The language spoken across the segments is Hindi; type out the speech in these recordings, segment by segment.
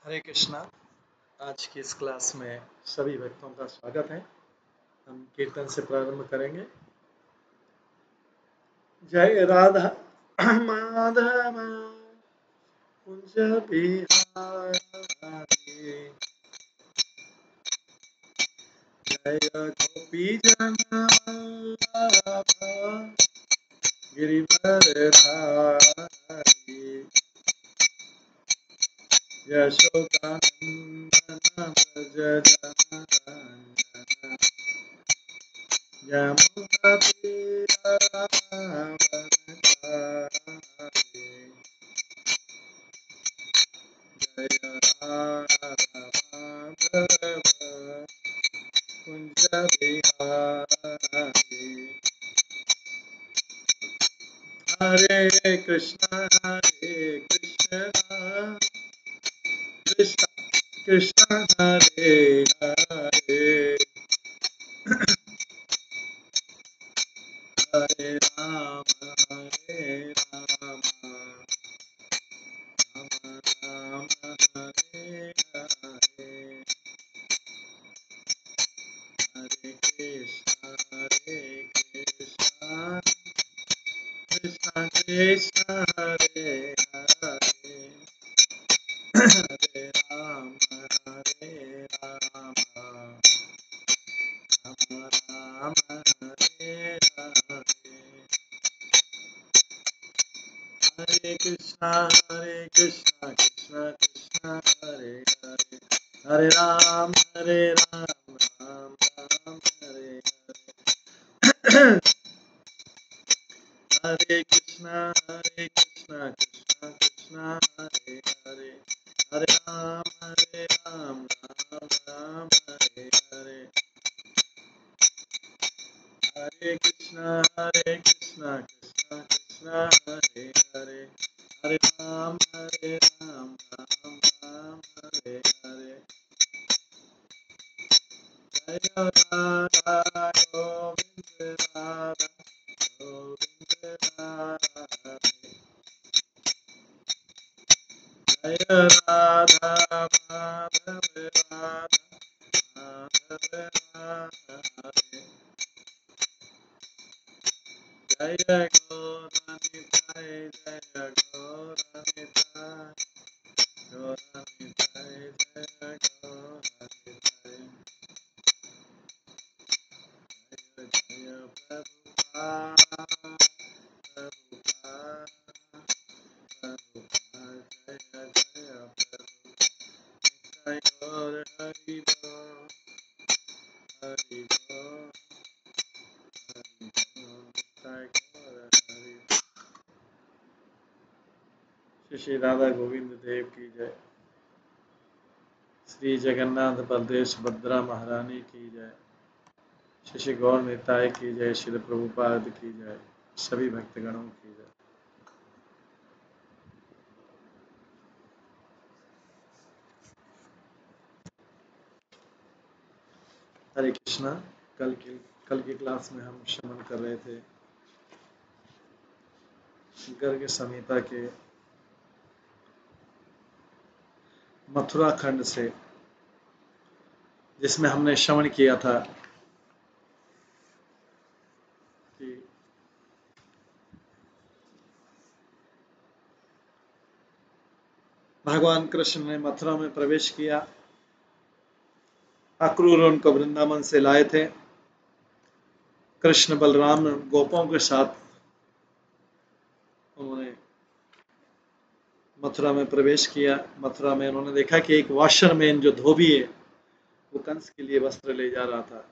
हरे कृष्णा। आज की इस क्लास में सभी भक्तों का स्वागत है। हम कीर्तन से प्रारंभ करेंगे। जय राधा माधव कुंज बिहारी, जय गोपी जन वल्लभ गिरिवरधारी, यशोदानंदन व्रज जनरंजन, यमुना तीरावनचारि, जय राधा माधव कुंज बिहारी। हरे कृष्णा कृष्ण कृष्ण हरे हरे, हरे राम राम राम हरे हरे, हरे कृष्णा कृष्ण कृष्ण हरे हरे, हरे राम राम राम हरे हरे, हरे कृष्णा कृष्ण कृष्ण हरे हरे, हरे राम राम हरे हरे, हरे कृष्णा कृष्ण कृष्ण हरे हरे, हरे राम राम हरे हरे, हरे कृष्णा कृष्ण कृष्ण हरे हरे, हरे राम राम हरे हरे, जय राधा गोविंद राधा गोविंद राधा, जय राधा माधव राधा माधव राधे, जय गौरनिताय जय गौरनिताय गौरनिताय जय गौरनिताय, जय जय प्रभुपाद प्रभुपाद प्रभुपाद, जय जय प्रभुपाद, जय गौर हरि बोल हरि बोल हरि बोल, जय गौर हरि। श्री राधा गोविंद देव की जय, श्री जगन्नाथ बलदेव सुभद्रा महारानी की जय, श्री गौर निताय की जय, श्री प्रभुपाद की जय, सभी भक्तगणों की जय। हरे कृष्णा। कल की क्लास में हम श्रवण कर रहे थे गर्ग संहिता के मथुरा खंड से, जिसमें हमने श्रवण किया था कि भगवान कृष्ण ने मथुरा में प्रवेश किया, अक्रूर उनको वृंदावन से लाए थे, कृष्ण बलराम गोपों के साथ उन्होंने मथुरा में प्रवेश किया। मथुरा में उन्होंने देखा कि एक वॉशरमैन जो धोबी है वो कंस के लिए वस्त्र ले जा रहा था।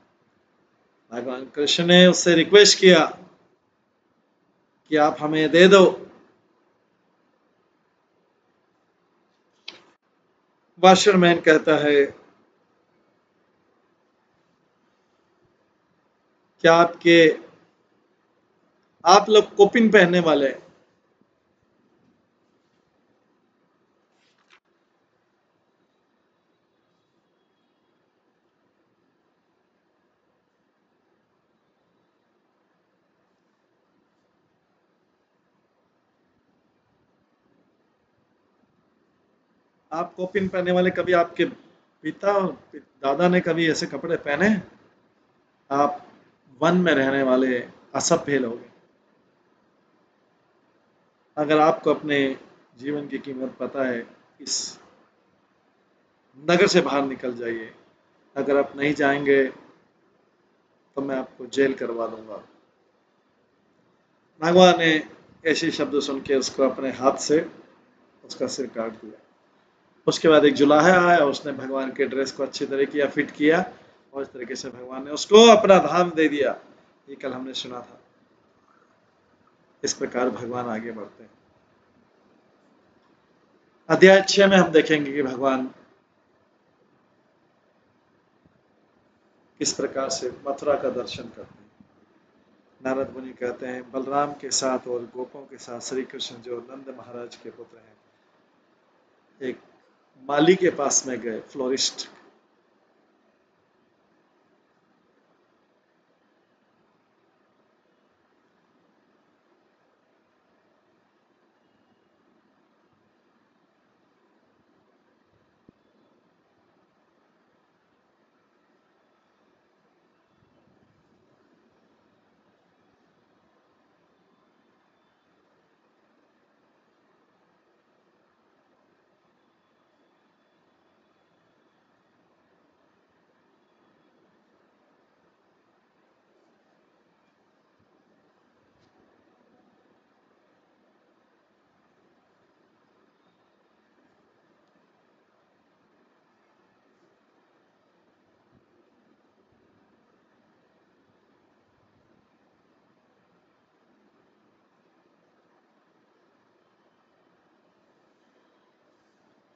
भगवान कृष्ण ने उससे रिक्वेस्ट किया कि आप हमें दे दो। वॉशरमैन कहता है क्या आप लोग कोपिन पहनने वाले हैं? आप कॉपिन पहनने वाले, कभी आपके पिता और दादा ने कभी ऐसे कपड़े पहने? आप वन में रहने वाले असभ्य लोग हैं। अगर आपको अपने जीवन की कीमत पता है, इस नगर से बाहर निकल जाइए। अगर आप नहीं जाएंगे तो मैं आपको जेल करवा दूंगा। भगवान ने ऐसे शब्द सुन के उसको अपने हाथ से उसका सिर काट दिया। उसके बाद एक जुलाहा आया, उसने भगवान के ड्रेस को अच्छी तरह किया, फिट किया, और इस तरीके से भगवान ने उसको अपना धाम दे दिया। ये कल हमने सुना था। इस प्रकार भगवान आगे बढ़ते हैं। अध्याय 6 में हम देखेंगे कि भगवान किस प्रकार से मथुरा का दर्शन करते हैं। नारद मुनि कहते हैं, बलराम के साथ और गोपों के साथ श्री कृष्ण जो नंद महाराज के पुत्र हैं, एक माली के पास में गए, फ्लोरिस्ट।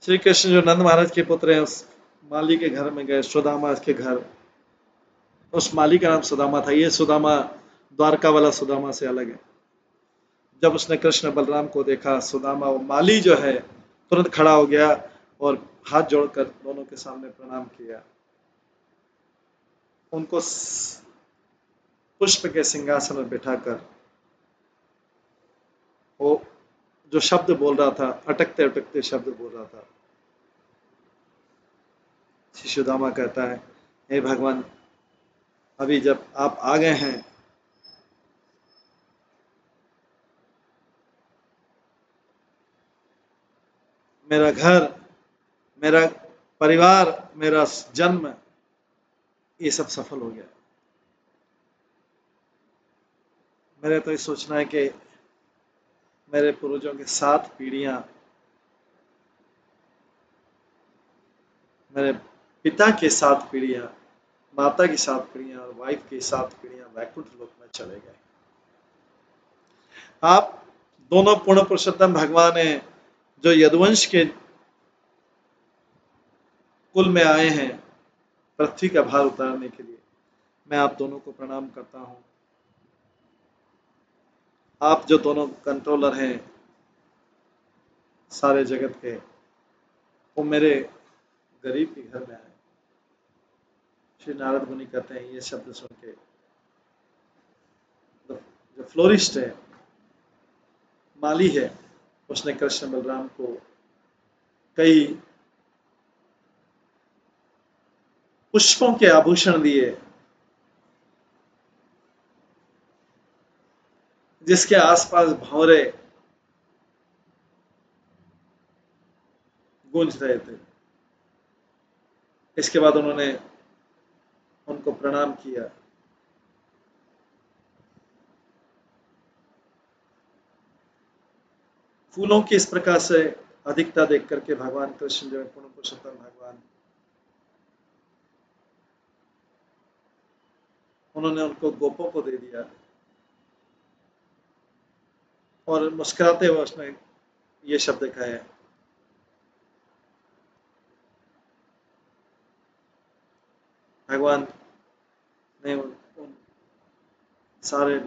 श्री कृष्ण जो नंद महाराज के पुत्र हैं, उस माली के घर में गए, सुदामा के घर। उस माली का नाम सुदामा था। ये सुदामा द्वारका वाला सुदामा से अलग है। जब उसने कृष्ण बलराम को देखा, सुदामा वो माली जो है तुरंत खड़ा हो गया और हाथ जोड़कर दोनों के सामने प्रणाम किया। उनको पुष्प के सिंहासन में बिठाकर वो जो शब्द बोल रहा था, अटकते अटकते शब्द बोल रहा था। सुदामा कहता है, हे भगवान, अभी जब आप आ गए हैं, मेरा घर, मेरा परिवार, मेरा जन्म, ये सब सफल हो गया। मेरे तो ये सोचना है कि मेरे पूर्वजों के 7 पीढ़ियां, मेरे पिता के 7 पीढ़ियां, माता की 7 पीढ़ियां और वाइफ की 7 पीढ़ियां वैकुंठ लोक में चले गए। आप दोनों पूर्ण पुरुषोत्तम भगवान हैं, जो यदुवंश के कुल में आए हैं पृथ्वी का भार उतारने के लिए। मैं आप दोनों को प्रणाम करता हूं। आप जो दोनों कंट्रोलर हैं सारे जगत के, वो मेरे गरीब के घर में आए। श्री नारद मुनि कहते हैं, ये शब्द सुन के जो फ्लोरिस्ट है, माली है, उसने कृष्ण बलराम को कई पुष्पों के आभूषण दिए, जिसके आसपास भंवरे गूंज रहे थे। इसके बाद उन्होंने उनको प्रणाम किया। फूलों की इस प्रकार से अधिकता देख करके भगवान कृष्ण जो है पूर्ण पुरुषोत्तम भगवान, उन्होंने उनको गोपों को दे दिया और मुस्कुराते हुए उसने ये शब्द कहे, भगवान ने उन सारे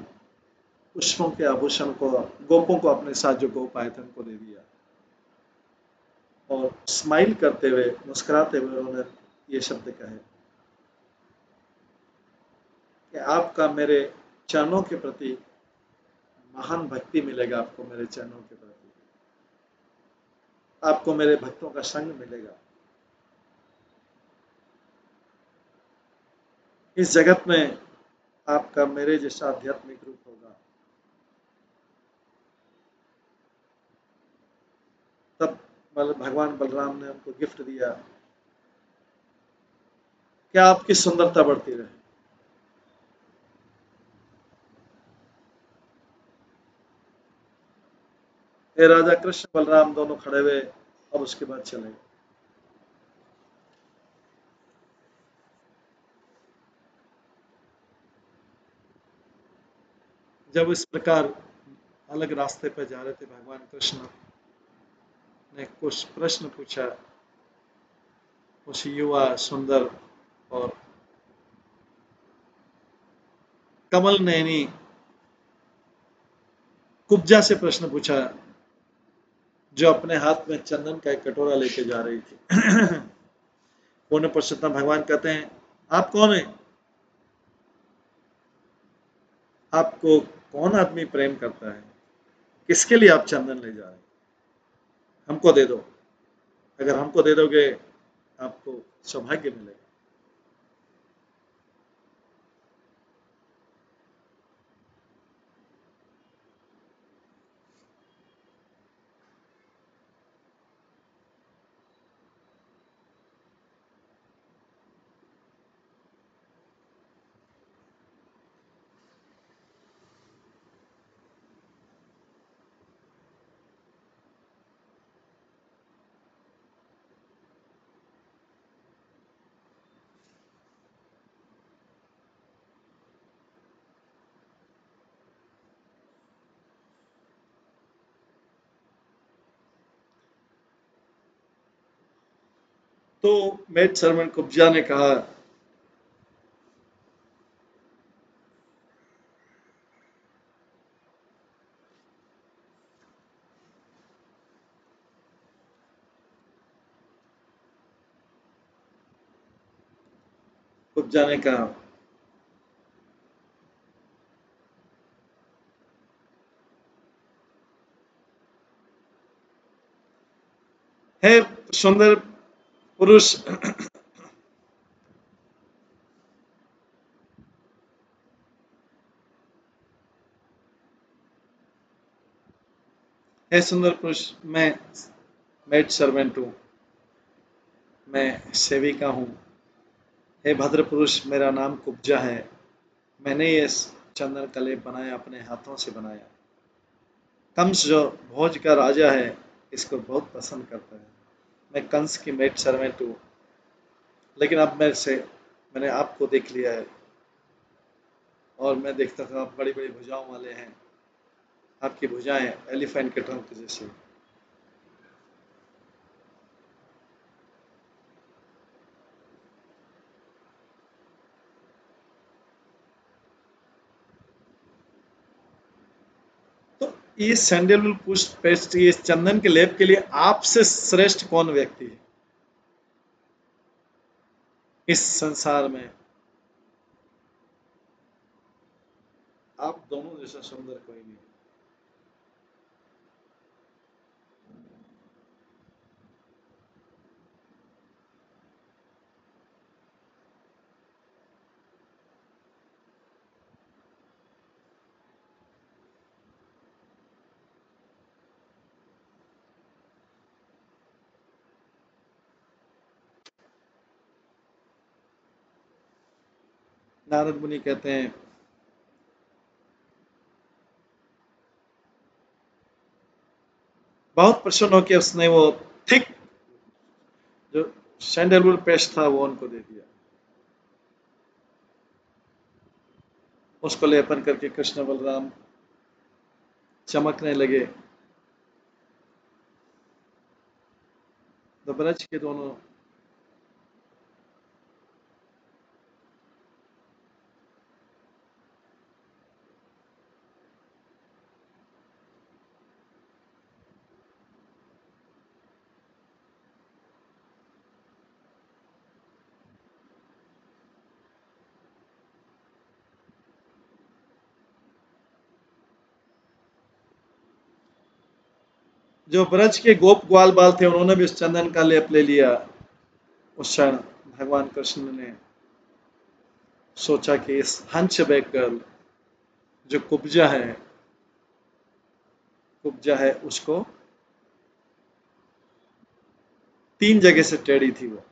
पुष्पों के आभूषण को गोपों को अपने साथ जो गोप आए थे उनको दे दिया और स्माइल करते हुए, मुस्कुराते हुए उन्होंने ये शब्द कहे कि आपका मेरे चरणों के प्रति महान भक्ति मिलेगा, आपको मेरे चरणों के प्रति। आपको मेरे भक्तों का संग मिलेगा। इस जगत में आपका मेरे जैसा आध्यात्मिक रूप होगा। तब भगवान बलराम ने उनको गिफ्ट दिया, क्या आपकी सुंदरता बढ़ती रहे। ये राजा कृष्ण बलराम दोनों खड़े हुए और उसके बाद चले गए। जब इस प्रकार अलग रास्ते पर जा रहे थे, भगवान कृष्ण ने कुछ प्रश्न पूछा उस युवा सुंदर और कमल नयनी कुब्जा से प्रश्न पूछा, जो अपने हाथ में चंदन का एक कटोरा लेके जा रही थी। पूर्ण पुरुषोत्तम भगवान कहते हैं, आप कौन है? आपको कौन आदमी प्रेम करता है? किसके लिए आप चंदन ले जा रहे हैं? हमको दे दो। अगर हमको दे दोगे आपको सौभाग्य मिलेगा। तो मेड सर्वेंट कुब्जा ने कहा, कुब्जा ने कहा, हे सुंदर पुरुष, हे सुंदर पुरुष, मैं मेड सर्वेंट हूँ, मैं सेविका हूँ। हे भद्र पुरुष, मेरा नाम कुब्जा है। मैंने ये चंदन कलेप बनाया, अपने हाथों से बनाया। कंस जो भोज का राजा है, इसको बहुत पसंद करता है। मैं कंस की मेड सर्वेंट हूँ, लेकिन अब मैंने आपको देख लिया है और मैं देखता था आप बड़ी बड़ी भुजाओं वाले हैं। आपकी भुजाएं एलिफेंट के ट्रंक जैसी। तो ये सैंडलवुड पुष्प पेस्ट, ये चंदन के लेप के लिए आपसे श्रेष्ठ कौन व्यक्ति है इस संसार में? आप दोनों जैसा सुंदर कोई नहीं। नारद मुनि कहते हैं, बहुत प्रसन्न होकर उसने वो थिक जो सैंडलवुड पेस्ट था वो उनको दे दिया। उसको लेपन करके कृष्ण बलराम चमकने लगे। तो ब्रज के दोनों जो ब्रज के गोप ग्वाल बाल थे उन्होंने भी उस चंदन का लेप ले लिया। उस क्षण भगवान कृष्ण ने सोचा कि इस हंचबैक गर्ल जो कुब्जा है उसको 3 जगह से टेढ़ी थी वो।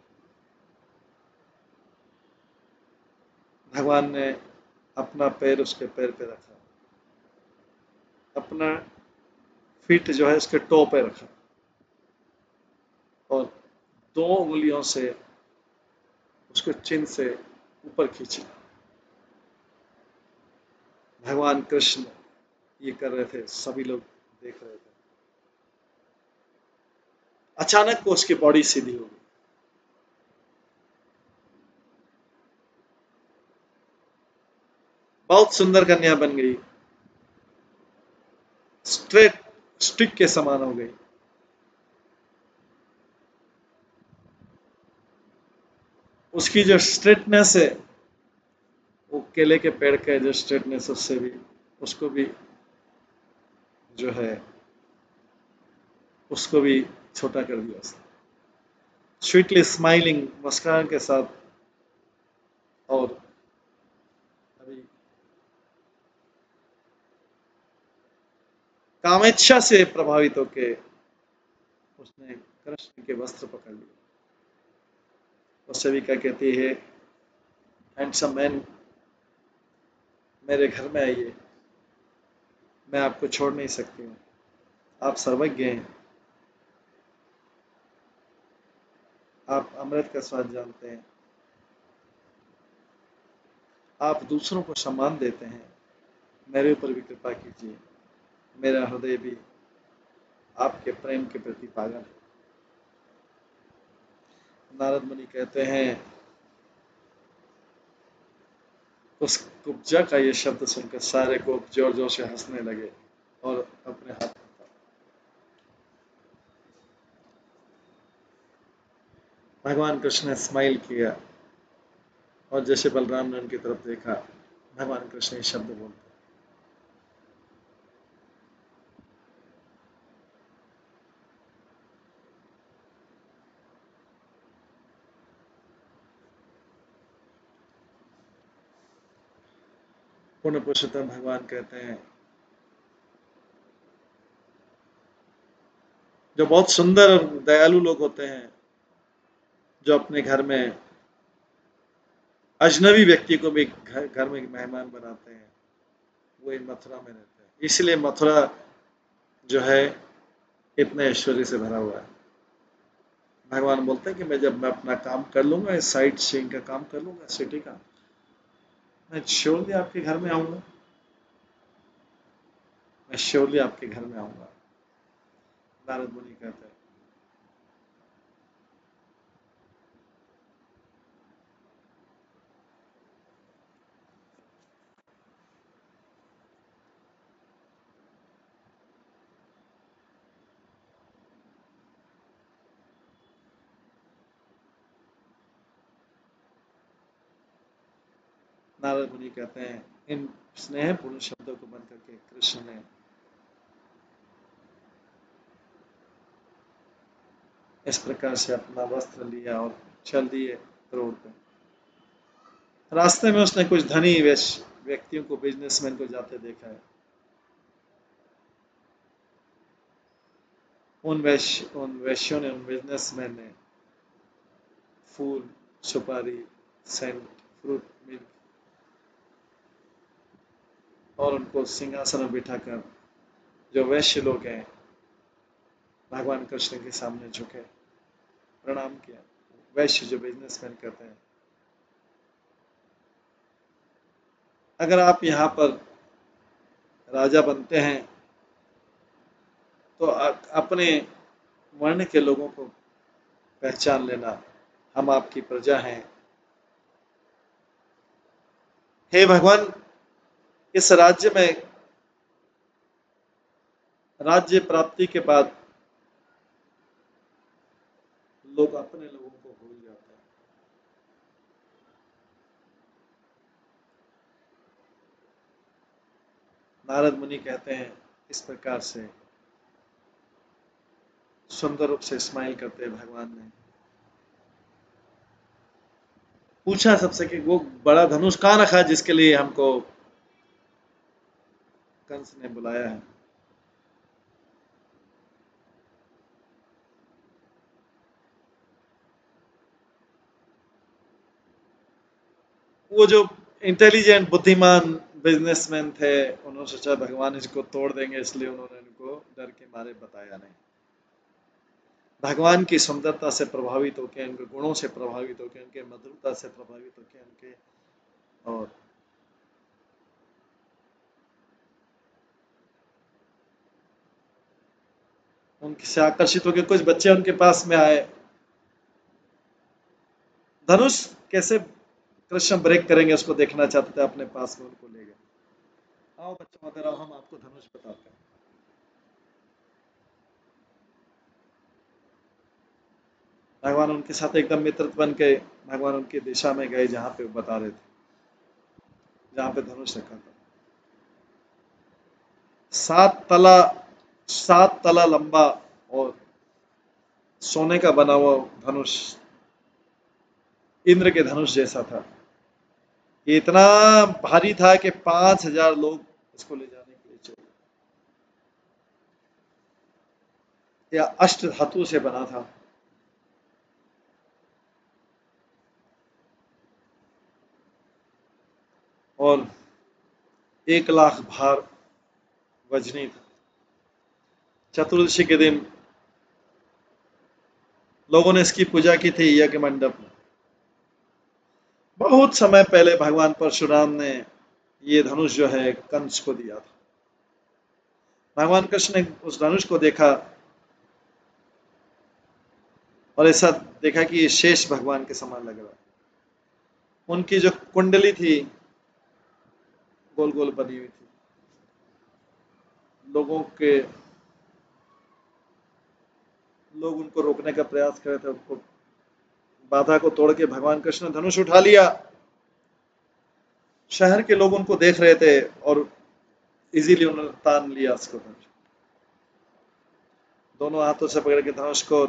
भगवान ने अपना पैर उसके पैर पे रखा, अपना फीट जो है उसके टो पे रखा और 2 उंगलियों से उसको चिन्ह से ऊपर खींचा। भगवान कृष्ण ये कर रहे थे, सभी लोग देख रहे थे। अचानक को उसकी बॉडी सीधी हो गई। बहुत सुंदर कन्या बन गई, स्ट्रेट स्टिक के समान हो गई। उसकी जो स्ट्रेटनेस है, वो केले के पेड़ का जो स्ट्रेटनेस, उससे भी उसको भी जो है उसको भी छोटा कर दिया उसने। स्वीटली स्माइलिंग, मुस्कान के साथ। और अभी कामेच्छा से प्रभावित होके उसने कृष्ण के वस्त्र पकड़ लिए। और सविका कहती है, हैंडसम मैन, मेरे घर में आइए, मैं आपको छोड़ नहीं सकती हूँ, आप सर्वज्ञ हैं, आप अमृत का स्वाद जानते हैं, आप दूसरों को सम्मान देते हैं, मेरे ऊपर भी कृपा कीजिए, मेरा हृदय भी आपके प्रेम के प्रति पागल है। नारद मुनि कहते हैं, उस कुब्जा का ये शब्द सुनकर सारे गोप जोर जोर से हंसने लगे और अपने हाथ, भगवान कृष्ण ने स्माइल किया और जैसे बलराम ने उनकी तरफ देखा, भगवान कृष्ण ये शब्द बोलते, पूर्ण पुरुषोत्तम भगवान कहते हैं, जो बहुत सुंदर और दयालु लोग होते हैं, जो अपने घर में अजनबी व्यक्ति को भी घर में मेहमान बनाते हैं, वो इन मथुरा में रहते हैं। इसलिए मथुरा जो है इतने ऐश्वर्य से भरा हुआ है। भगवान बोलते हैं कि मैं अपना काम कर लूंगा, इस साइट सीइंग का काम कर लूंगा सिटी का, मैं श्योरली आपके घर में आऊंगा, मैं श्योरली आपके घर में आऊंगा। नारद मुनि कहते हैं, नारद मुनि कहते हैं, इन स्नेहपूर्ण शब्दों को बंद करके कृष्ण ने इस प्रकार से अपना वस्त्र लिया और चल दिए रोड पे। रास्ते में उसने कुछ धनी व्यक्तियों को, बिजनेसमैन को जाते देखा है। उन वैश्यों ने, उन बिजनेसमैन ने फूल, सुपारी, सेंट, फ्रूट, मिल्क और उनको सिंहासन में बिठाकर, जो वैश्य लोग हैं, भगवान कृष्ण के सामने झुके, प्रणाम किया। वैश्य जो बिजनेसमैन कहते हैं, अगर आप यहाँ पर राजा बनते हैं तो अपने वर्ण के लोगों को पहचान लेना, हम आपकी प्रजा हैं। हे भगवान, इस राज्य में राज्य प्राप्ति के बाद लोग अपने लोगों को भूल जाते हैं। नारद मुनि कहते हैं, इस प्रकार से सुंदर रूप से स्माइल करते भगवान ने पूछा सबसे कि वो बड़ा धनुष कहाँ रखा है जिसके लिए हमको कंस ने बुलाया है। वो जो इंटेलिजेंट बुद्धिमान बिजनेसमैन थे, उन्होंने सोचा भगवान इसको तोड़ देंगे, इसलिए उन्होंने इनको डर के मारे बताया नहीं। भगवान की सुंदरता से प्रभावित होकर, उनके गुणों से प्रभावित होकर, उनके मधुरता से प्रभावित होकर, उनके और उनसे से आकर्षित होकर कुछ बच्चे उनके पास में आए। धनुष कैसे कृष्ण ब्रेक करेंगे उसको देखना चाहते थे, अपने पास में उनको ले गए। आओ बच्चों अगर आओ, हम आपको धनुष बताते हैं। भगवान उनके साथ एकदम मित्र बन के भगवान उनकी दिशा में गए जहां पे वो बता रहे थे, जहां पे धनुष रखा था। 7 तला 7 तला लंबा और सोने का बना हुआ धनुष इंद्र के धनुष जैसा था। ये इतना भारी था कि 5,000 लोग इसको ले जाने के लिए चले। यह अष्ट धातु से बना था। और 1,00,000 भार वजनी था। चतुर्दशी के दिन लोगों ने इसकी पूजा की थी यज्ञ मंडप में। बहुत समय पहले भगवान परशुराम ने ये धनुष जो है कंस को दिया था। भगवान कृष्ण ने उस धनुष को देखा और ऐसा देखा कि ये शेष भगवान के समान लग रहा है। उनकी जो कुंडली थी गोल गोल बनी हुई थी। लोग उनको रोकने का प्रयास कर रहे थे, उनको बाधा को तोड़ के भगवान कृष्ण ने धनुष उठा लिया। शहर के लोग उनको देख रहे थे और इजीली उन्होंने तान लिया उसको। दोनों हाथों से पकड़ के धनुष को,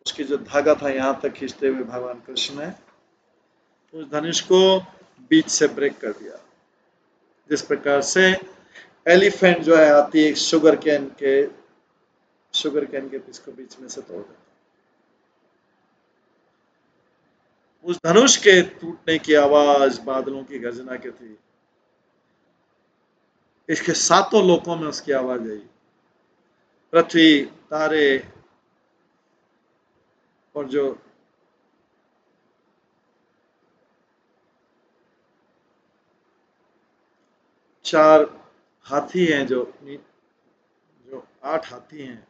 उसकी जो धागा था यहां तक खींचते हुए भगवान कृष्ण ने उस धनुष को बीच से ब्रेक कर दिया। जिस प्रकार से एलिफेंट जो है आती है शुगर कैन के पीस को बीच में से तोड़ देता। उस धनुष के टूटने की आवाज बादलों की गर्जना की थी। इसके 7 लोकों में उसकी आवाज आई। पृथ्वी, तारे और जो चार हाथी हैं, जो 8 हाथी हैं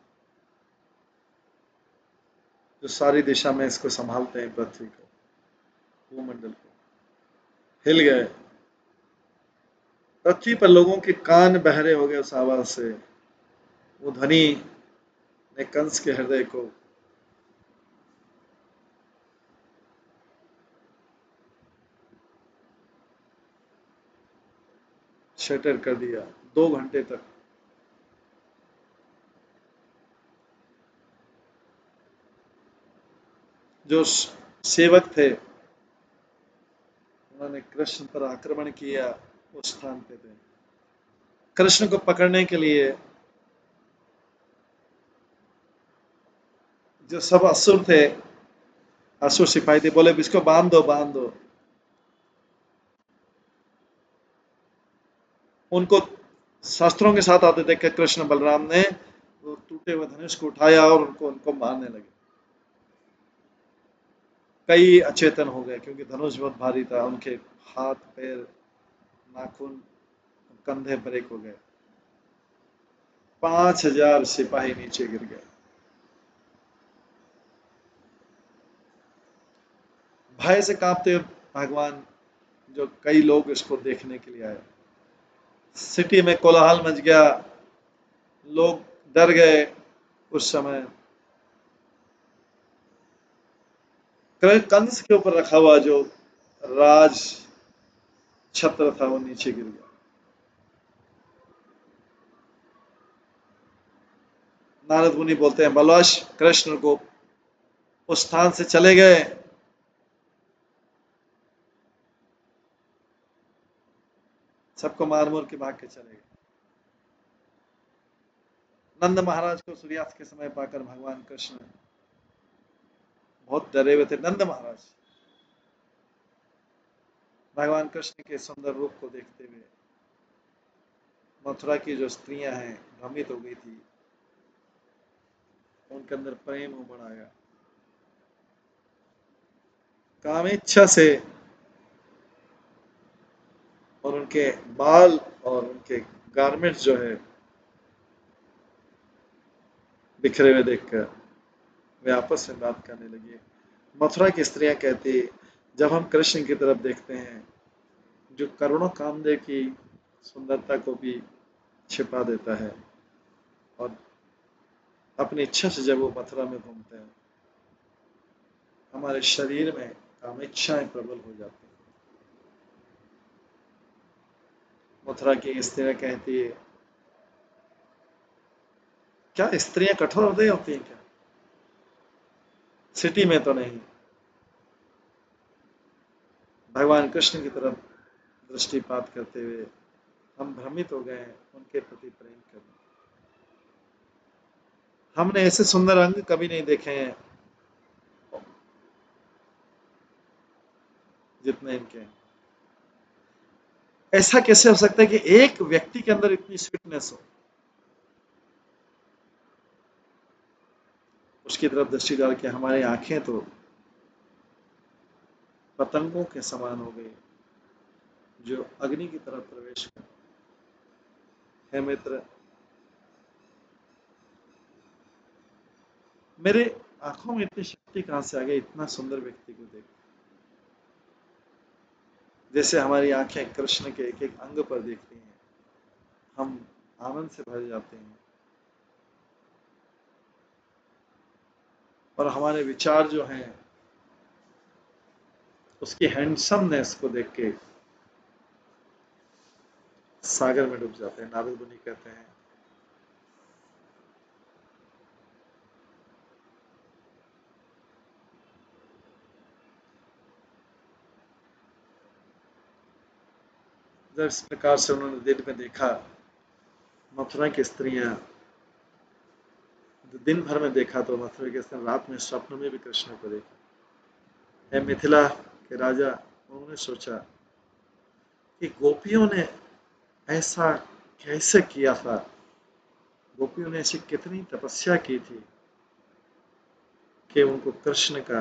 जो सारी दिशा में इसको संभालते हैं, पृथ्वी को, भूमंडल को, हिल गए। पृथ्वी पर लोगों के कान बहरे हो गए उस आवाज से। वो ध्वनि ने कंस के हृदय को शटर कर दिया। 2 घंटे तक जो सेवक थे उन्होंने कृष्ण पर आक्रमण किया। उस स्थान पे थे कृष्ण को पकड़ने के लिए जो सब असुर थे, असुर सिपाही थे, बोले इसको बांध दो, बांध दो। उनको शस्त्रों के साथ आते देख कृष्ण बलराम ने वो टूटे हुए धनुष को उठाया और उनको मारने लगे। कई अचेतन हो गए क्योंकि धनुष बहुत भारी था। उनके हाथ, पैर, नाखून, कंधे ब्रेक हो गए। 5,000 सिपाही नीचे गिर गए। भय से कांपते हुए भगवान, जो कई लोग इसको देखने के लिए आए, सिटी में कोलाहल मच गया, लोग डर गए। उस समय कंस के ऊपर रखा हुआ जो राज छत्र था वो नीचे गिर गया। नारद मुनि बोलते हैं बलवश कृष्ण को उस स्थान से चले गए। सबको मार मोर के भाग के चले गए। नंद महाराज को सूर्यास्त के समय पाकर भगवान कृष्ण बहुत डरे हुए थे। नंद महाराज भगवान कृष्ण के सुंदर रूप को देखते हुए मथुरा की जो स्त्रियां हैं भ्रमित हो गई थी, उनके अंदर प्रेम उमड़ आया। कामेच्छा से और उनके बाल और उनके गारमेंट्स जो है बिखरे हुए देखकर वे आपस में बात करने लगे। मथुरा की स्त्रियां कहती, जब हम कृष्ण की तरफ देखते हैं जो करोड़ों कामदेव की सुंदरता को भी छिपा देता है, और अपनी इच्छा से जब वो मथुरा में घूमते हैं, हमारे शरीर में कामेच्छाएं प्रबल हो जाती हैं। मथुरा की स्त्रियां कहती है, क्या स्त्रियां कठोर हृदय होती हैं क्या? सिटी में तो नहीं। भगवान कृष्ण की तरफ दृष्टिपात करते हुए हम भ्रमित हो गए उनके प्रति प्रेम करने। हमने ऐसे सुंदर अंग कभी नहीं देखे हैं जितने इनके हैं। ऐसा कैसे हो सकता है कि एक व्यक्ति के अंदर इतनी स्वीटनेस हो? उसकी तरफ दृष्टि डाल के हमारी आंखें तो पतंगों के समान हो गई जो अग्नि की तरफ प्रवेश कर। हे मित्र, मेरे आंखों में इतनी शक्ति कहां से आ गई इतना सुंदर व्यक्ति को देख? जैसे हमारी आंखें कृष्ण के एक एक अंग पर देखती हैं, हम आनंद से भर जाते हैं और हमारे विचार जो हैं उसकी हैंडसमनेस को देख के सागर में डूब जाते हैं। नारद मुनि कहते हैं, जब इस प्रकार से उन्होंने दिन में देखा, मथुरा की स्त्रियां दिन भर में देखा तो मथुरा के स्त्रियां रात में स्वप्न में भी कृष्ण को देखा। हे मिथिला के राजा, उन्होंने सोचा कि गोपियों ने ऐसा कैसे किया था, गोपियों ने ऐसी कितनी तपस्या की थी कि उनको कृष्ण का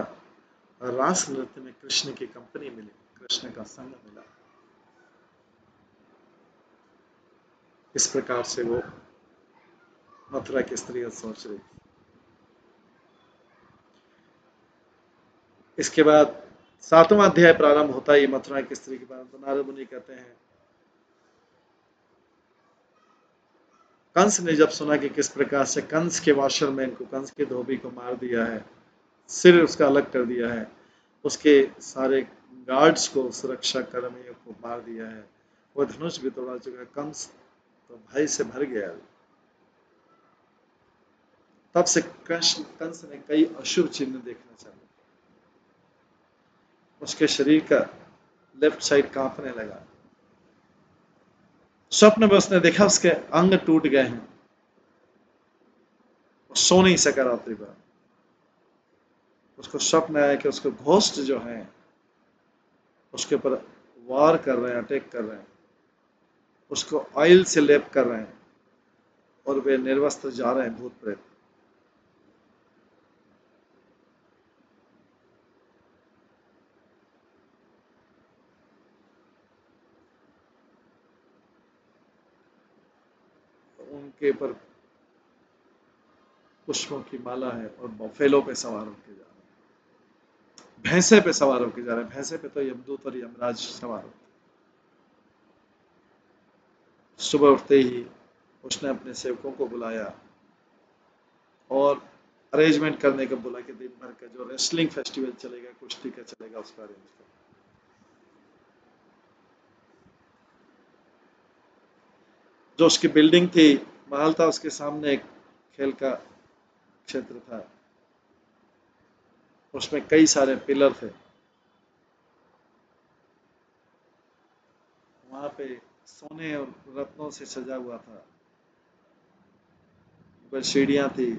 रास नृत्य में कृष्ण की कंपनी मिली, कृष्ण का संग मिला। इस प्रकार से वो मथुरा की स्त्रियां सोच रही थी। इसके बाद 7वां अध्याय प्रारंभ होता है मथुरा की स्त्री के बारे में। तो नारद मुनि कहते हैं, कंस ने जब सुना कि किस प्रकार से कंस के वॉशरमैन को, कंस के धोबी को मार दिया है, सिर उसका अलग कर दिया है, उसके सारे गार्ड्स को, सुरक्षा कर्मियों को मार दिया है, वो धनुष भी तोड़ा चुका है, कंस तो भय से भर गया। तब से कंस ने कई अशुभ चिन्ह देखना चालू। उसके शरीर का लेफ्ट साइड कांपने लगा। स्वप्न में उसने देखा उसके अंग टूट गए हैं, सो नहीं सका रात्रि भर। उसको स्वप्न आया कि उसको घोस्ट जो है उसके ऊपर वार कर रहे हैं, अटैक कर रहे हैं, उसको ऑयल से लेप कर रहे हैं और वे निर्वस्त्र जा रहे हैं, भूत प्रेत। उनके ऊपर पुष्पों की माला है और बफेलों पे सवार होके जा रहे हैं, भैंसे पे सवार होके जा रहे हैं। भैंसे पे तो यमदूत और यमराज सवार होते। सुबह उठते ही उसने अपने सेवकों को बुलाया और अरेंजमेंट करने को बोला कि दिन भर का जो रेसलिंग फेस्टिवल चलेगा, कुश्ती का चलेगा, उसका अरेंज कर। जो उसकी बिल्डिंग थी, महल था, उसके सामने एक खेल का क्षेत्र था, उसमें कई सारे पिलर थे। वहां पे सोने और रत्नों से सजा हुआ था, ऊपर सीढ़ियां थी।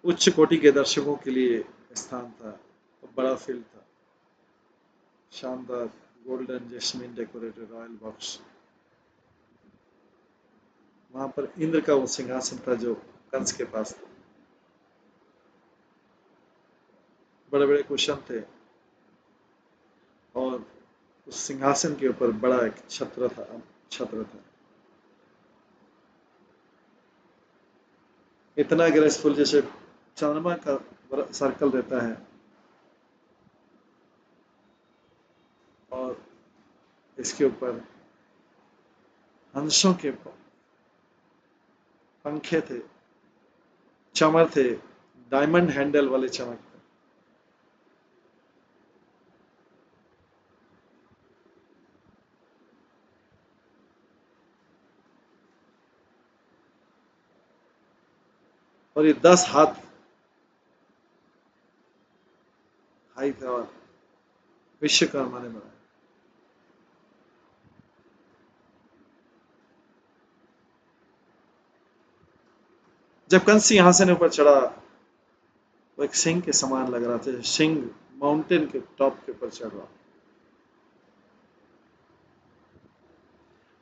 उच्च कोटि के दर्शकों के लिए स्थान था, और बड़ा फील्ड था, शानदार golden jasmine decorated royal box. वहां पर इंद्र का वो सिंहासन था जो कंस के पास था। बड़े बड़े कुशन थे, और उस सिंहासन के ऊपर बड़ा एक छत्र था, इतना ग्रेसफुल जैसे चंद्रमा का सर्कल रहता है। और इसके ऊपर हंसों के पंखे थे, चमर थे, डायमंड हैंडल वाले चमर थे। और ये 10 हाथ हाई था, और विश्वकर्मा ने बनाया। जब कंस सिंहासन ऊपर चढ़ा, वो एक सिंह के समान लग रहा था, सिंह माउंटेन के टॉप के ऊपर चढ़ रहा।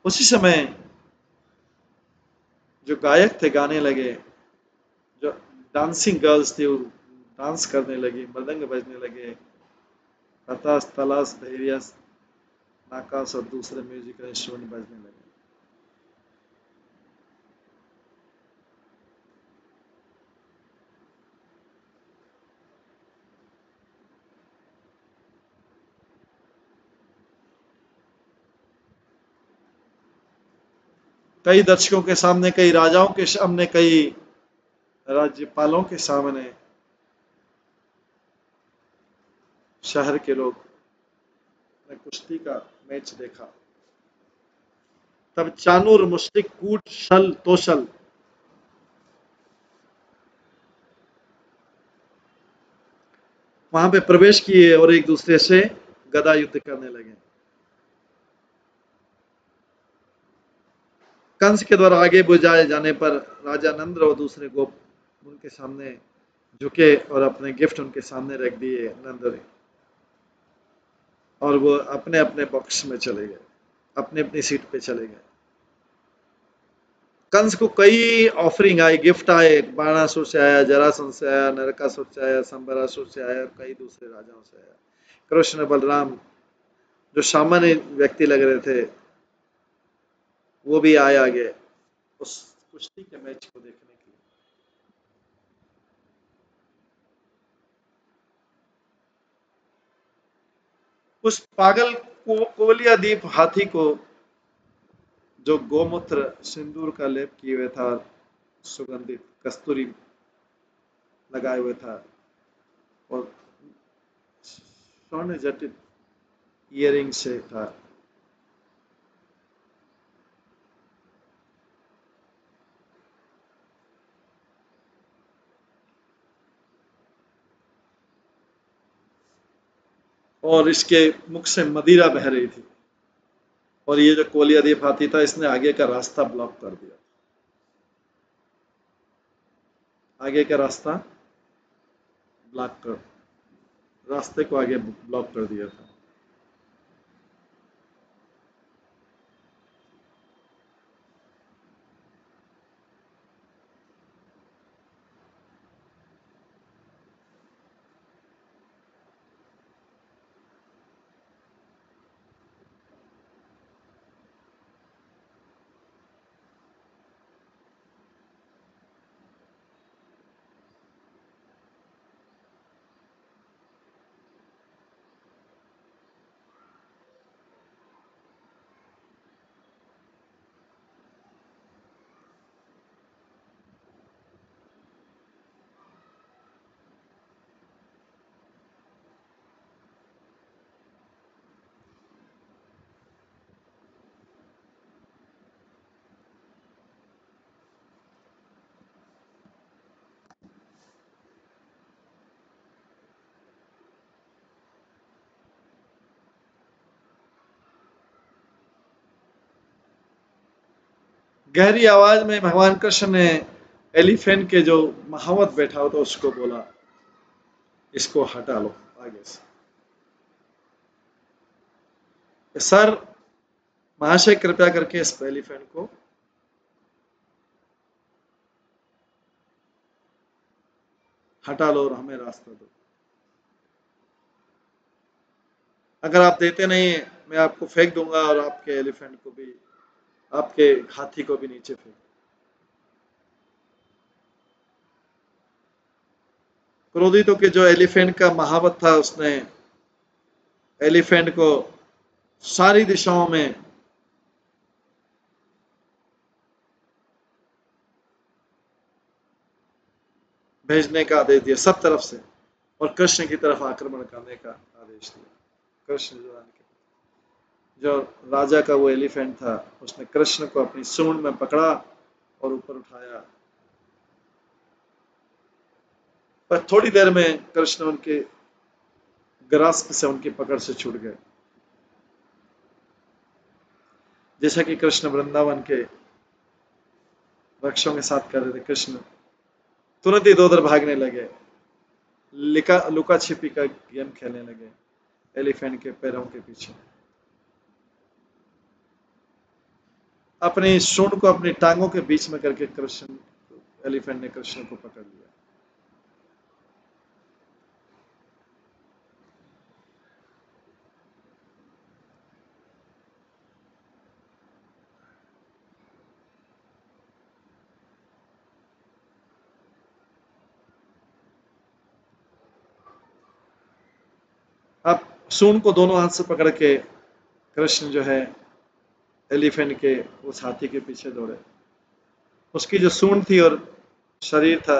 उसी समय जो गायक थे गाने लगे, जो डांसिंग गर्ल्स थी वो डांस करने लगी, मृदंग बजने लगे, हताश तलाश धैर्य नाकास और दूसरे म्यूजिकल इंस्ट्रूमेंट बजने लगे। कई दर्शकों के सामने, कई राजाओं के सामने, कई राज्यपालों के सामने शहर के लोग ने कुश्ती का मैच देखा। तब चानूर मुश्तिक कूट शल तोशल वहां पे प्रवेश किए और एक दूसरे से गदा युद्ध करने लगे। कंस के द्वारा आगे बुझाए जाने पर राजा नंद्र और दूसरे गोप उनके सामने झुके और अपने गिफ्ट उनके सामने रख दिए नंद ने, और वो अपने अपने बॉक्स में चले गए, अपनी अपनी सीट पे चले गए। कंस को कई ऑफरिंग आई, गिफ्ट आए, बाणासुर से आया, जरासंध से आया, नरकासुर से आया, संबरासुर से आया, और कई दूसरे राजाओं से आया। कृष्ण बलराम जो सामान्य व्यक्ति लग रहे थे, वो भी आए आगे उस कुश्ती के मैच को देखने के लिए। उस पागल को कोवलिया द्वीप हाथी को, जो गोमूत्र सिंदूर का लेप किए हुए था, सुगंधित कस्तूरी लगाए हुए था, और स्वर्ण जटित ईयरिंग से था, और इसके मुख से मदिरा बह रही थी। और ये जो कोलिया द्वीप हाथी था, इसने आगे का रास्ता ब्लॉक कर दिया, आगे का रास्ता ब्लॉक कर रास्ते को आगे ब्लॉक कर दिया था। गहरी आवाज में भगवान कृष्ण ने एलिफेंट के जो महावत बैठा हो तो उसको बोला, इसको हटा लो आगे से। सर महाशय कृपया करके इस एलिफेंट को हटा लो और हमें रास्ता दो। अगर आप देते नहीं मैं आपको फेंक दूंगा और आपके एलिफेंट को भी, आपके हाथी को भी नीचे फेंक। क्रोधित होकर जो एलिफेंट का महावत था उसने एलिफेंट को सारी दिशाओं में भेजने का आदेश दिया, सब तरफ से, और कृष्ण की तरफ आक्रमण करने का आदेश दिया। कृष्ण जो राजा का वो एलिफेंट था उसने कृष्ण को अपनी सूंड में पकड़ा और ऊपर उठाया, पर थोड़ी देर में कृष्ण उनके ग्रास्प से, उनकी पकड़ से छूट गए। जैसा कि कृष्ण वृंदावन के वृक्षों के साथ कर रहे थे, कृष्ण तुरंत इधर उधर भागने लगे, लुका छिपी का गेम खेलने लगे एलिफेंट के पैरों के पीछे। अपनी सूंड को अपनी टांगों के बीच में करके कृष्ण, एलिफेंट ने कृष्ण को पकड़ लिया। अब सूंड को दोनों हाथ से पकड़ के कृष्ण जो है एलिफेंट के उस हाथी के पीछे दौड़े। उसकी जो सूंड थी और शरीर था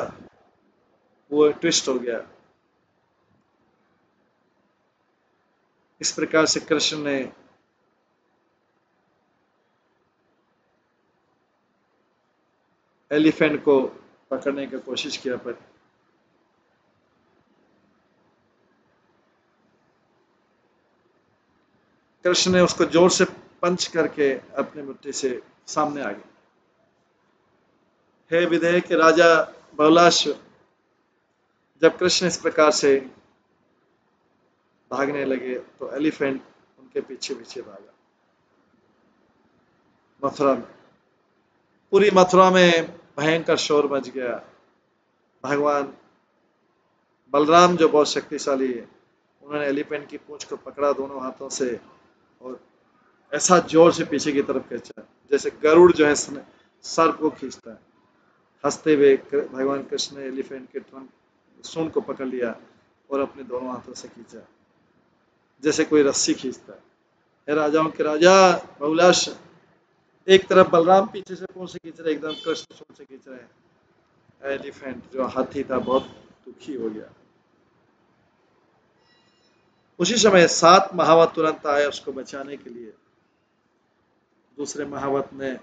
वो ट्विस्ट हो गया। इस प्रकार से कृष्ण ने एलिफेंट को पकड़ने की कोशिश किया, पर कृष्ण ने उसको जोर से पंच करके अपने मुट्ठी से सामने आ गया। हे विधेय के राजा बहुलाश्व, जब कृष्ण इस प्रकार से भागने लगे तो एलिफेंट उनके पीछे पीछे भागा। मथुरा में, पूरी मथुरा में भयंकर शोर मच गया। भगवान बलराम जो बहुत शक्तिशाली है, उन्होंने एलिफेंट की पूंछ को पकड़ा दोनों हाथों से और ऐसा जोर से पीछे की तरफ खींचा जैसे गरुड़ जो है सर्प को खींचता है। हंसते हुए भगवान कृष्ण ने एलिफेंट के ट्रंक सूंड को पकड़ लिया और अपने दोनों हाथों से खींचा जैसे कोई रस्सी खींचता है। हे राजाओं के राजा बहुलाश, एक तरफ बलराम पीछे से पूंछ से खींच रहे, एकदम कृष्ण सूंड से खींच रहे हैं। एलिफेंट जो हाथी था बहुत दुखी हो गया। उसी समय 7 महावत तुरंत आए उसको बचाने के लिए। दूसरे महावत ने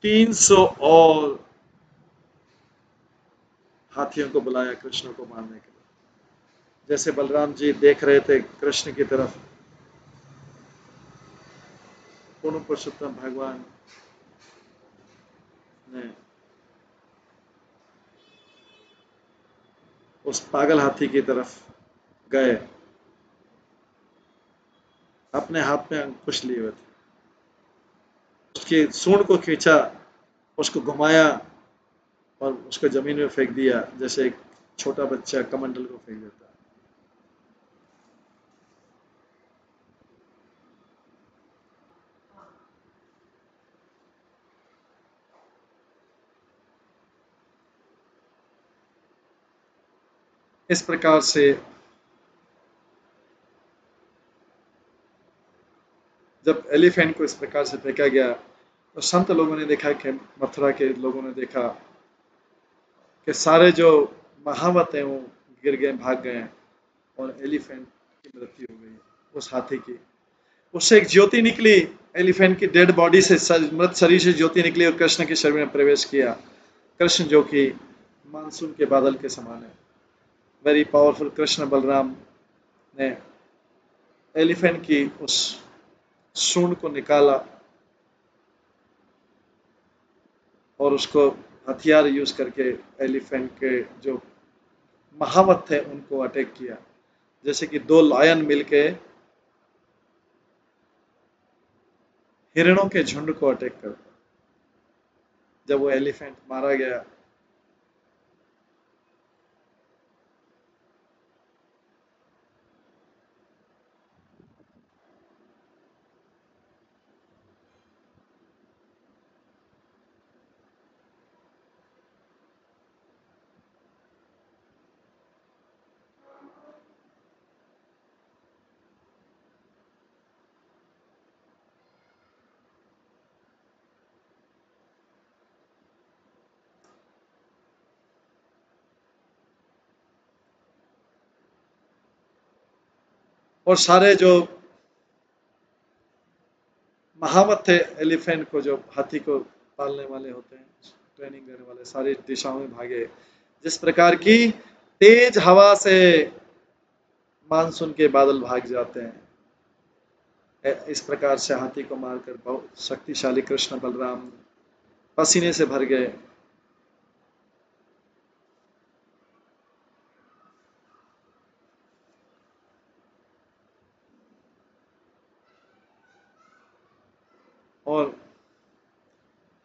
300 और हाथियों को बुलाया कृष्ण को मारने के लिए। जैसे बलराम जी देख रहे थे कृष्ण की तरफ, पूर्ण पुरुषोत्तम भगवान ने उस पागल हाथी की तरफ गए, अपने हाथ में अंकुश लिए हुए थे, उसकी सूंड को खींचा, उसको घुमाया और उसको जमीन में फेंक दिया जैसे एक छोटा बच्चा कमंडल को फेंक देता है। इस प्रकार से जब एलिफेंट को इस प्रकार से फेंका गया तो संत लोगों ने देखा कि मथुरा के लोगों ने देखा कि सारे जो महावत हैं वो गिर गए, भाग गए और एलिफेंट की मृत्यु हो गई उस हाथी की। उससे एक ज्योति निकली, एलिफेंट की डेड बॉडी से, मृत शरीर से ज्योति निकली और कृष्ण के शरीर में प्रवेश किया। कृष्ण जो कि मानसून के बादल के समान है, वेरी पावरफुल कृष्ण बलराम ने एलिफेंट की उस सूंड को निकाला और उसको हथियार यूज करके एलिफेंट के जो महावत थे उनको अटैक किया, जैसे कि 2 लायन मिलके हिरणों के झुंड को अटैक कर। जब वो एलिफेंट मारा गया और सारे जो महावत थे एलिफेंट को, जो हाथी को पालने वाले होते हैं, ट्रेनिंग देने वाले, सारी दिशाओं में भागे। जिस प्रकार की तेज हवा से मानसून के बादल भाग जाते हैं, इस प्रकार से हाथी को मारकर बहुत शक्तिशाली कृष्ण बलराम पसीने से भर गए। और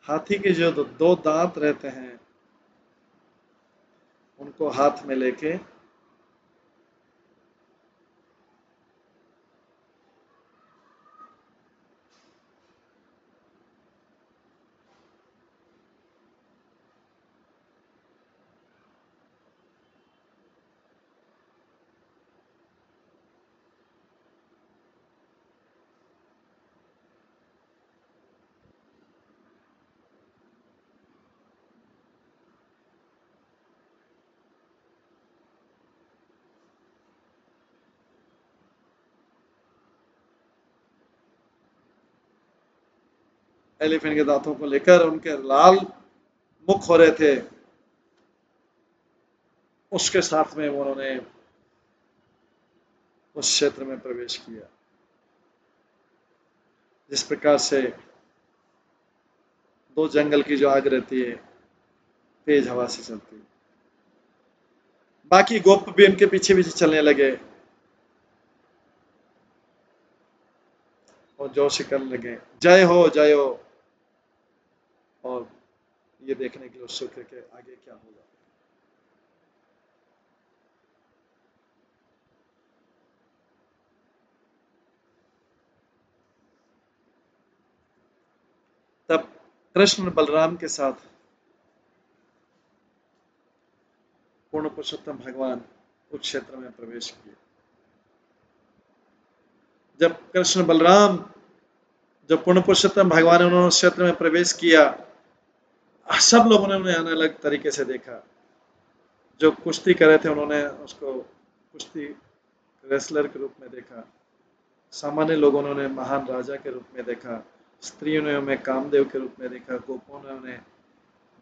हाथी के जो 2 दांत रहते हैं उनको हाथ में लेके एलिफेंट के दांतों को लेकर उनके लाल मुख हो रहे थे, उसके साथ में उन्होंने उस क्षेत्र में प्रवेश किया। जिस प्रकार से 2 जंगल की जो आग रहती है तेज हवा से चलती है। बाकी गोप भी उनके पीछे पीछे चलने लगे और जोर से करने लगे, जय हो जय हो, और ये देखने के लिए उत्सुक है कि आगे क्या होगा। तब कृष्ण बलराम के साथ पूर्ण पुरुषोत्तम भगवान उस क्षेत्र में प्रवेश किए। जब कृष्ण बलराम, जब पूर्ण पुरुषोत्तम भगवान ने उन्होंने उस क्षेत्र में प्रवेश किया, सब लोगों ने उन्हें अलग अलग तरीके से देखा। जो कुश्ती कर रहे थे उन्होंने उसको कुश्ती रेसलर के रूप में देखा, सामान्य लोगों ने उन्हें महान राजा के रूप में देखा, स्त्रियों ने उन्हें कामदेव के रूप में देखा, गोपों ने उन्हें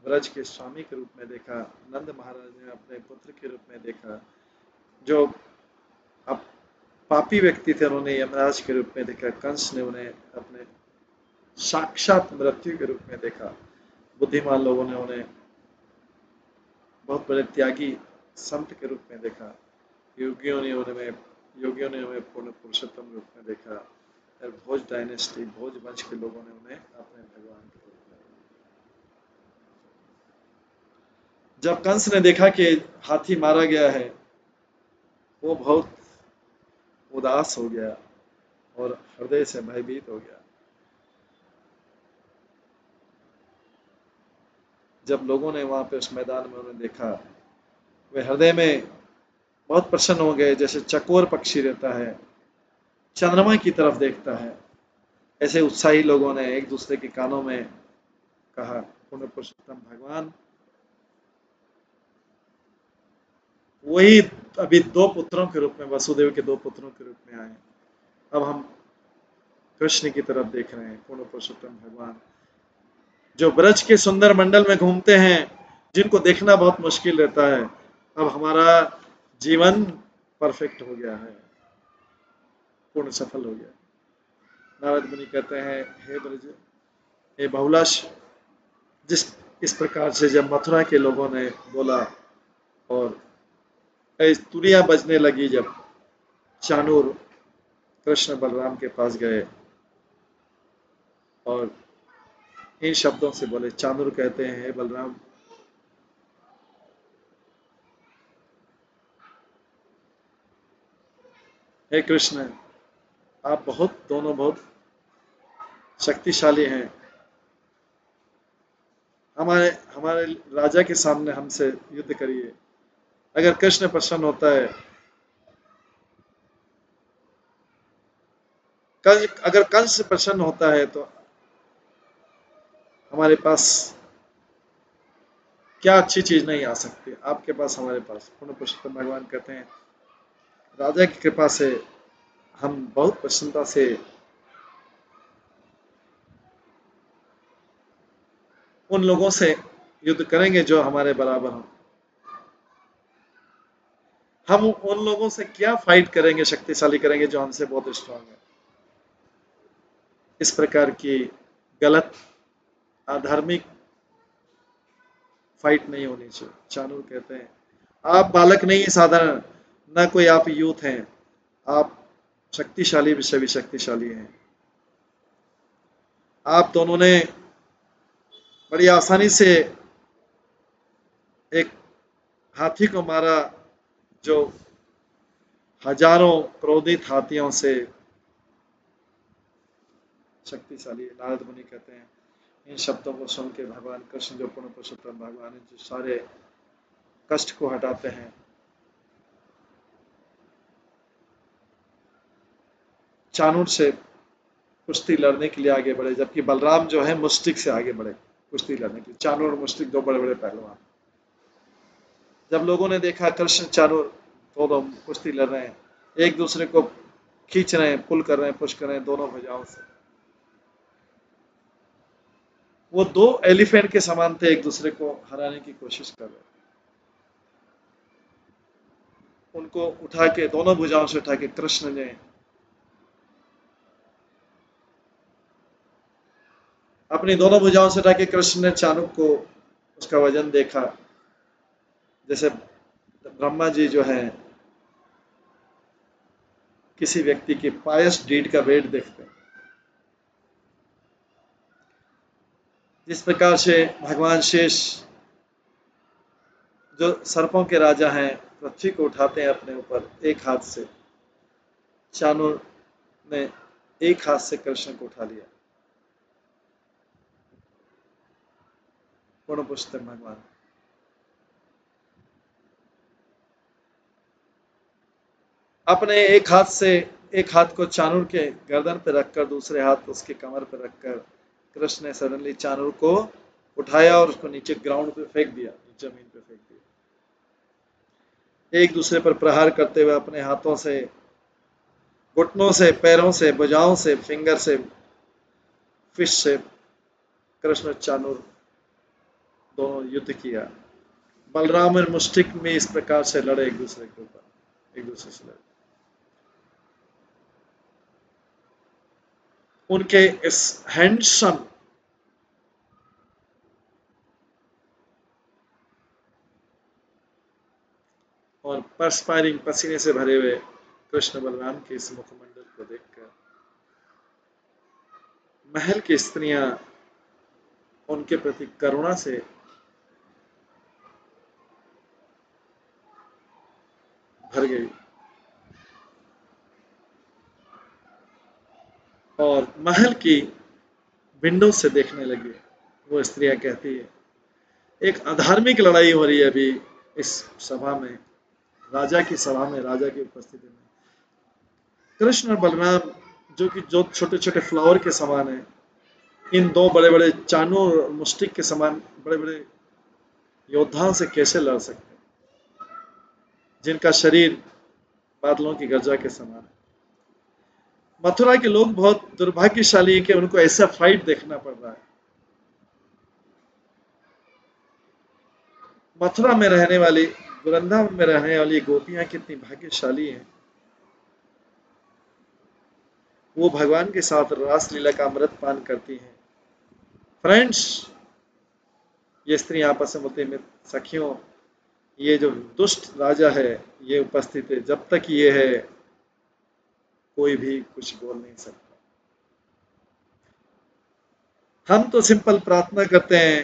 ब्रज के स्वामी के रूप में देखा, नंद महाराज ने अपने पुत्र के रूप में देखा, जो अब पापी व्यक्ति थे उन्होंने यमराज के रूप में देखा, कंस ने उन्हें अपने साक्षात मृत्यु के रूप में देखा, बुद्धिमान लोगों ने उन्हें बहुत बड़े त्यागी संत के रूप में देखा, योगियों ने उन्हें पूर्ण पुरुषोत्तम रूप में देखा, और भोज डायनेस्टी, भोज वंश के लोगों ने उन्हें अपने भगवान के रूप में। जब कंस ने देखा कि हाथी मारा गया है, वो बहुत उदास हो गया और हृदय से भयभीत हो गया। जब लोगों ने वहां पे उस मैदान में उन्हें देखा, वे हृदय में बहुत प्रसन्न हो गए, जैसे चकोर पक्षी रहता है, चंद्रमा की तरफ देखता है। ऐसे उत्साही लोगों ने एक दूसरे के कानों में कहा, पूर्ण पुरुषोत्तम भगवान वही अभी 2 पुत्रों के रूप में, वसुदेव के 2 पुत्रों के रूप में आए। अब हम कृष्ण की तरफ देख रहे हैं, पूर्ण पुरुषोत्तम भगवान जो ब्रज के सुंदर मंडल में घूमते हैं, जिनको देखना बहुत मुश्किल रहता है। अब हमारा जीवन परफेक्ट हो गया है, पूर्ण सफल हो गया। नारद मुनि कहते हैं, हे ब्रज, हे बहुलाश, जिस इस प्रकार से जब मथुरा के लोगों ने बोला और तुरियां बजने लगी, जब चाणूर कृष्ण बलराम के पास गए और इन शब्दों से बोले। चाणूर कहते हैं, हे बलराम, हे कृष्ण, आप दोनों बहुत शक्तिशाली हैं। हमारे हमारे राजा के सामने हमसे युद्ध करिए। अगर कृष्ण प्रसन्न होता है, अगर कंस प्रसन्न होता है तो हमारे पास क्या अच्छी चीज नहीं आ सकती आपके पास, हमारे पास। पूर्ण पुरुषोत्तम भगवान कहते हैं, राजा की कृपा से हम बहुत प्रसन्नता से उन लोगों से युद्ध करेंगे जो हमारे बराबर हों। हम उन लोगों से क्या फाइट करेंगे, शक्तिशाली करेंगे, जो हमसे बहुत स्ट्रांग है। इस प्रकार की गलत अधार्मिक फाइट नहीं होनी चाहिए। चाणूर कहते हैं, आप बालक नहीं है साधारण, न कोई आप यूथ हैं, आप शक्तिशाली विषय भी शक्तिशाली हैं। आप दोनों ने बड़ी आसानी से एक हाथी को मारा जो हजारों क्रोधित हाथियों से शक्तिशाली है। नारद मुनि कहते हैं, इन शब्दों को सुन के भगवान कृष्ण जो पूर्ण पुरुषोत्तम भगवान है, जो सारे कष्ट को हटाते हैं, चाणूर से कुश्ती लड़ने के लिए आगे बढ़े, जबकि बलराम जो है मुष्टिक से आगे बढ़े कुश्ती लड़ने के लिए। चाणूर और मुष्टिक दो बड़े बड़े पहलवान। जब लोगों ने देखा कृष्ण चाणूर दोनों कुश्ती लड़ रहे हैं, एक दूसरे को खींच रहे हैं, पुल कर रहे हैं, पुश कर रहे हैं दोनों भुजाओं से, वो दो एलिफेंट के समान थे, एक दूसरे को हराने की कोशिश कर रहे। उनको उठा के, दोनों भुजाओं से उठा के कृष्ण ने अपनी दोनों भुजाओं से उठा के कृष्ण ने चाणूर को उसका वजन देखा, जैसे ब्रह्मा जी जो है किसी व्यक्ति की पायस डीड का वेट देखते हैं, जिस प्रकार से भगवान शेष जो सर्पों के राजा हैं पृथ्वी को उठाते हैं अपने ऊपर एक हाथ से, चाणूर ने एक हाथ से कृष्ण को उठा लिया। पूर्ण पुरुषोत्तम भगवान अपने एक हाथ को चाणूर के गर्दन पे रखकर, दूसरे हाथ उसके कमर पे रखकर कृष्ण ने सडनली चाणूर को उठाया और उसको नीचे ग्राउंड पे फेंक दिया, जमीन पे फेंक दिया। एक दूसरे पर प्रहार करते हुए अपने हाथों से, घुटनों से, पैरों से, भुजाओं से, फिंगर से, फिश से कृष्ण चाणूर दोनों युद्ध किया। बलराम और मुष्टिक में इस प्रकार से लड़े एक दूसरे के ऊपर, एक दूसरे से लड़े। उनके इस हैंडसम और परस्पायरिंग पसीने से भरे हुए कृष्ण बलराम के इस मुखमंडल को देखकर महल की स्त्रियां उनके प्रति करुणा से भर गई और महल की विंडो से देखने लगी। वो स्त्रियां कहती है, एक अधार्मिक लड़ाई हो रही है अभी इस सभा में, राजा की सभा में, राजा की उपस्थिति में। कृष्ण और बलराम जो छोटे छोटे फ्लावर के समान है, इन दो बड़े बड़े चाणूर और मुष्टिक के समान बड़े बड़े योद्धाओं से कैसे लड़ सकते हैं, जिनका शरीर बादलों की गर्जा के समान है। मथुरा के लोग बहुत दुर्भाग्यशाली है कि उनको ऐसा फाइट देखना पड़ रहा है। मथुरा में रहने वाली, वृंदावन में रहने वाली गोपियां कितनी भाग्यशाली हैं। वो भगवान के साथ रास लीला का अमृत पान करती हैं। फ्रेंड्स, ये स्त्री आपस में बोलते हैं सखियों, ये जो दुष्ट राजा है ये उपस्थित है, जब तक ये है कोई भी कुछ बोल नहीं सकता। हम तो सिंपल प्रार्थना करते हैं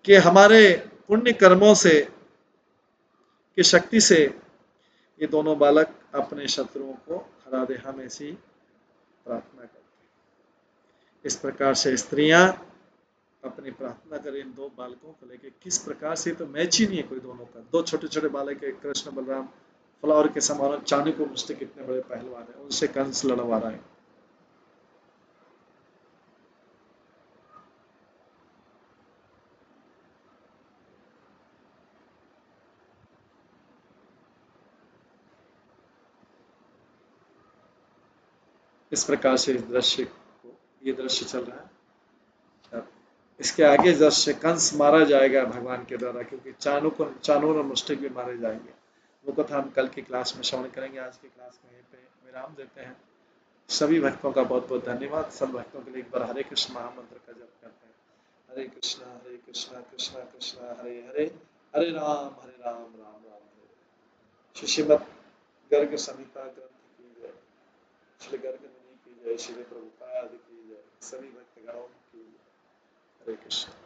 कि हमारे पुण्य कर्मों से की शक्ति से ये दोनों बालक अपने शत्रुओं को हरा दे, हम ऐसी प्रार्थना करते हैं। इस प्रकार से स्त्रियां अपनी प्रार्थना करें इन दो बालकों को लेकर, किस प्रकार से, तो मैच ही नहीं है कोई दोनों का। दो छोटे छोटे बालक है, कृष्ण बलराम, फ्लावर के समान, चाणक्य को मुझसे कितने बड़े पहलवान है, उनसे कंस लड़वा रहा है। इस प्रकार से इस दृश्य को, ये दृश्य चल रहा है। इसके आगे दृश्य कंस मारा जाएगा भगवान के द्वारा, क्योंकि चाणूर और मुष्टिक भी मारे जाएंगे। वो कथा हम कल की क्लास में श्रवण करेंगे। आज की क्लास में यहीं पे विराम देते हैं। सभी भक्तों का बहुत बहुत धन्यवाद। सब भक्तों के लिए एक बार हरे कृष्ण महामंत्र का जप करते हैं। हरे कृष्णा कृष्णा कृष्णा हरे हरे, हरे राम राम राम हरे। श्रीमद् गर्ग संहिता ग्रंथ की जय, श्री गर्ग मुनि की जय, श्री प्रभुपाद की जय, सभी भक्तगणों की जय। हरे कृष्ण।